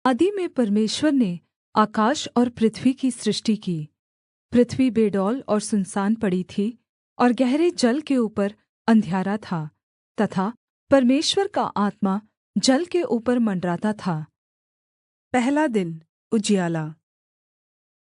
आदि में परमेश्वर ने आकाश और पृथ्वी की सृष्टि की। पृथ्वी बेडौल और सुनसान पड़ी थी, और गहरे जल के ऊपर अंधियारा था, तथा परमेश्वर का आत्मा जल के ऊपर मण्डराता था। पहला दिन उजियाला।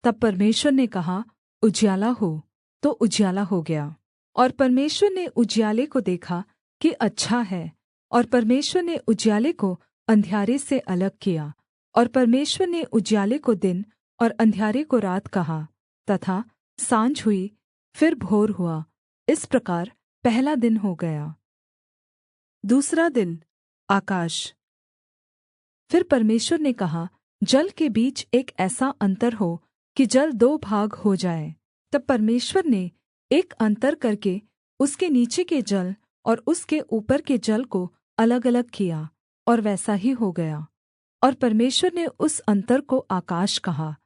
तब परमेश्वर ने कहा, उजियाला हो, तो उजियाला हो गया। और परमेश्वर ने उजियाले को देखा कि अच्छा है, और परमेश्वर ने उजियाले को अंधियारे से अलग किया। और परमेश्वर ने उजियाले को दिन और अंधियारे को रात कहा, तथा साँझ हुई, फिर भोर हुआ। इस प्रकार पहला दिन हो गया। दूसरा दिन आकाश। फिर परमेश्वर ने कहा, जल के बीच एक ऐसा अन्तर हो कि जल दो भाग हो जाए। तब परमेश्वर ने एक अन्तर करके उसके नीचे के जल और उसके ऊपर के जल को अलगअलग किया, और वैसा ही हो गया। और परमेश्वर ने उस अन्तर को आकाश कहा,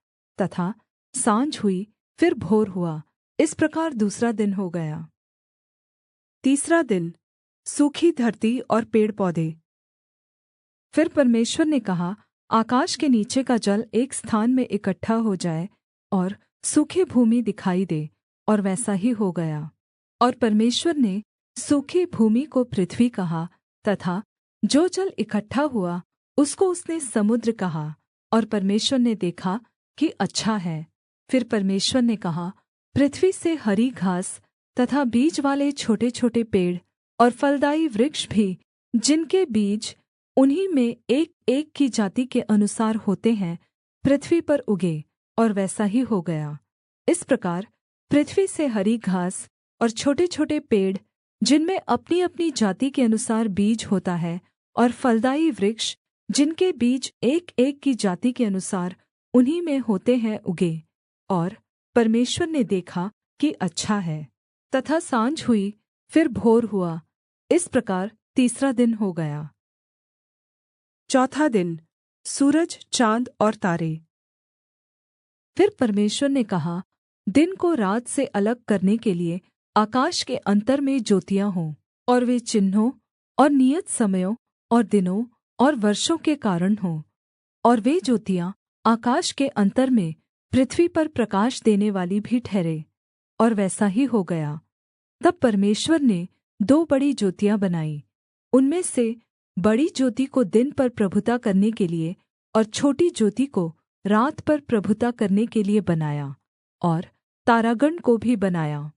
तथा साँझ हुई, फिर भोर हुआ। इस प्रकार दूसरा दिन हो गया। तीसरा दिन सूखी धरती और पेड़ पौधे। फिर परमेश्वर ने कहा, आकाश के नीचे का जल एक स्थान में इकट्ठा हो जाए और सूखी भूमि दिखाई दे, और वैसा ही हो गया। और परमेश्वर ने सूखी भूमि को पृथ्वी कहा, तथा जो जल इकट्ठा हुआ उसको उसने समुद्र कहा। और परमेश्वर ने देखा कि अच्छा है। फिर परमेश्वर ने कहा, पृथ्वी से हरी घास तथा बीज वाले छोटे-छोटे पेड़ और फलदाई वृक्ष भी, जिनके बीज उन्हीं में एक-एक की जाति के अनुसार होते हैं, पृथ्वी पर उगे, और वैसा ही हो गया। इस प्रकार पृथ्वी से हरी घास और छोटे-छोटे पेड़, जिनमें अपनी-अपनी जाति के अनुसार बीज होता है, और फलदाई वृक्ष, जिनके बीज एक-एक की जाति के अनुसार उन्हीं में होते हैं, उगे। और परमेश्वर ने देखा कि अच्छा है। तथा साँझ हुई, फिर भोर हुआ। इस प्रकार तीसरा दिन हो गया। चौथा दिन सूरज, चाँद और तारे। फिर परमेश्वर ने कहा, दिन को रात से अलग करने के लिए आकाश के अन्तर में ज्योतियाँ हों, और वे चिन्हों और नियत समयों और दिनों और वर्षों के कारण हों। और वे ज्योतियाँ आकाश के अन्तर में पृथ्वी पर प्रकाश देने वाली भी ठहरें। और वैसा ही हो गया। तब परमेश्वर ने दो बड़ी ज्योतियाँ बनाई, उनमें से बड़ी ज्योति को दिन पर प्रभुता करने के लिए, और छोटी ज्योति को रात पर प्रभुता करने के लिए बनाया। और तारागण को भी बनाया।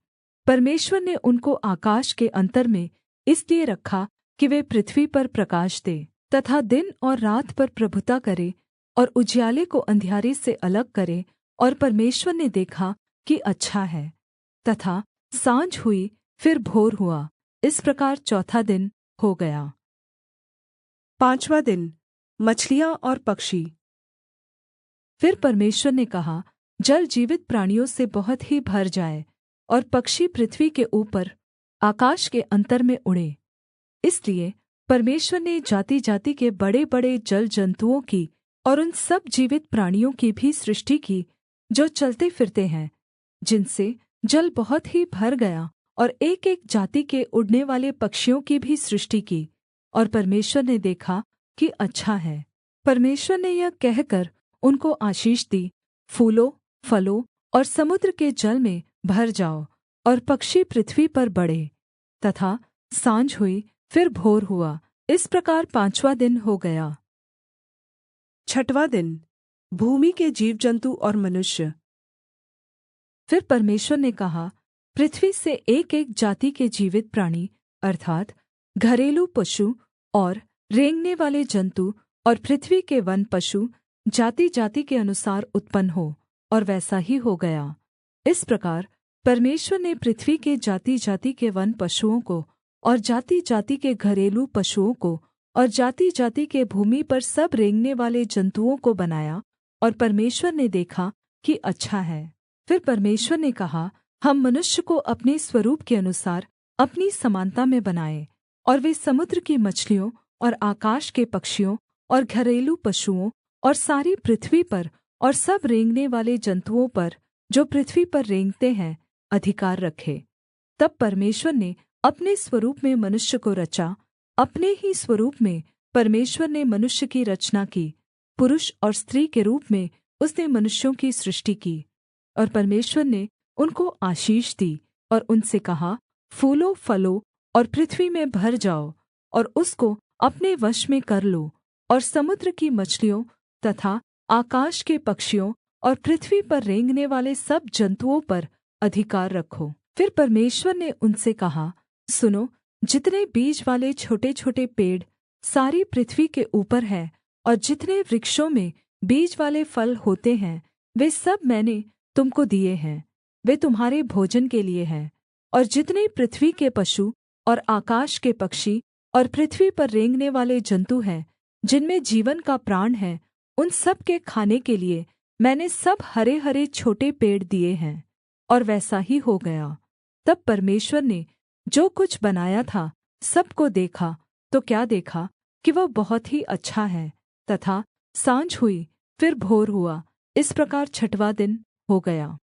परमेश्वर ने उनको आकाश के अन्तर में इसलिए रखा कि वे पृथ्वी पर प्रकाश दें, तथा दिन और रात पर प्रभुता करें, और उजियाले को अंधियारे से अलग करें। और परमेश्वर ने देखा कि अच्छा है। तथा साँझ हुई, फिर भोर हुआ। इस प्रकार चौथा दिन हो गया। पाँचवाँ दिन मछलियाँ और पक्षी। फिर परमेश्वर ने कहा, जल जीवित प्राणियों से बहुत ही भर जाए, और पक्षी पृथ्वी के ऊपर आकाश के अन्तर में उड़े। इसलिए परमेश्वर ने जाति-जाति के बड़े-बड़े जल जन्तुओं की और उन सब जीवित प्राणियों की भी सृष्टि की, जो चलते फिरते हैं, जिनसे जल बहुत ही भर गया, और एक-एक जाति के उड़ने वाले पक्षियों की भी सृष्टि की। और परमेश्वर ने देखा कि अच्छा है। परमेश्वर ने यह कहकर उनको आशीष दी, फूलो, फलो और समुद्र के जल में भर जाओ, और पक्षी पृथ्वी पर बढ़े। तथा साँझ हुई, फिर भोर हुआ। इस प्रकार पाँचवाँ दिन हो गया। छठवाँ दिन भूमि के जीवजन्तु और मनुष्य। फिर परमेश्वर ने कहा, पृथ्वी से एक-एक जाति के जीवित प्राणी, अर्थात् घरेलू पशु और रेंगने वाले जन्तु, और पृथ्वी के वन पशु जाति-जाति के अनुसार उत्पन्न हो। और वैसा ही हो गया। इस प्रकार परमेश्वर ने पृथ्वी के जाति-जाति के वन पशुओं को, और जाति-जाति के घरेलू पशुओं को, और जाति-जाति के भूमि पर सब रेंगने वाले जन्तुओं को बनाया। और परमेश्वर ने देखा कि अच्छा है। फिर परमेश्वर ने कहा, हम मनुष्य को अपने स्वरूप के अनुसार अपनी समानता में बनाएँ, और वे समुद्र की मछलियों और आकाश के पक्षियों और घरेलू पशुओं और सारी पृथ्वी पर और सब रेंगने वाले जन्तुओं पर, जो पृथ्वी पर रेंगते हैं, अधिकार रखें। तब परमेश्वर ने अपने स्वरूप में मनुष्य को रचा, अपने ही स्वरूप में परमेश्वर ने मनुष्य की रचना की, पुरुष और स्त्री के रूप में उसने मनुष्यों की सृष्टि की। और परमेश्वर ने उनको आशीष दी और उनसे कहा, फूलो फलो और पृथ्वी में भर जाओ और उसको अपने वश में कर लो, और समुद्र की मछलियों तथा आकाश के पक्षियों और पृथ्वी पर रेंगने वाले सब जन्तुओं पर अधिकार रखो। फिर परमेश्वर ने उनसे कहा, सुनो, जितने बीज वाले छोटे-छोटे पेड़ सारी पृथ्वी के ऊपर हैं, और जितने वृक्षों में बीज वाले फल होते हैं, वे सब मैंने तुम को दिए हैं, वे तुम्हारे भोजन के लिए हैं। और जितने पृथ्वी के पशु और आकाश के पक्षी और पृथ्वी पर रेंगने वाले जन्तु हैं, जिनमें जीवन का प्राण है, उन सब के खाने के लिए मैंने सब हरे-हरे छोटे पेड़ दिए हैं। और वैसा ही हो गया। तब परमेश्वर ने जो कुछ बनाया था सब को देखा, तो क्या देखा कि वह बहुत ही अच्छा है। तथा साँझ हुई, फिर भोर हुआ, इस प्रकार छठवाँ दिन हो गया।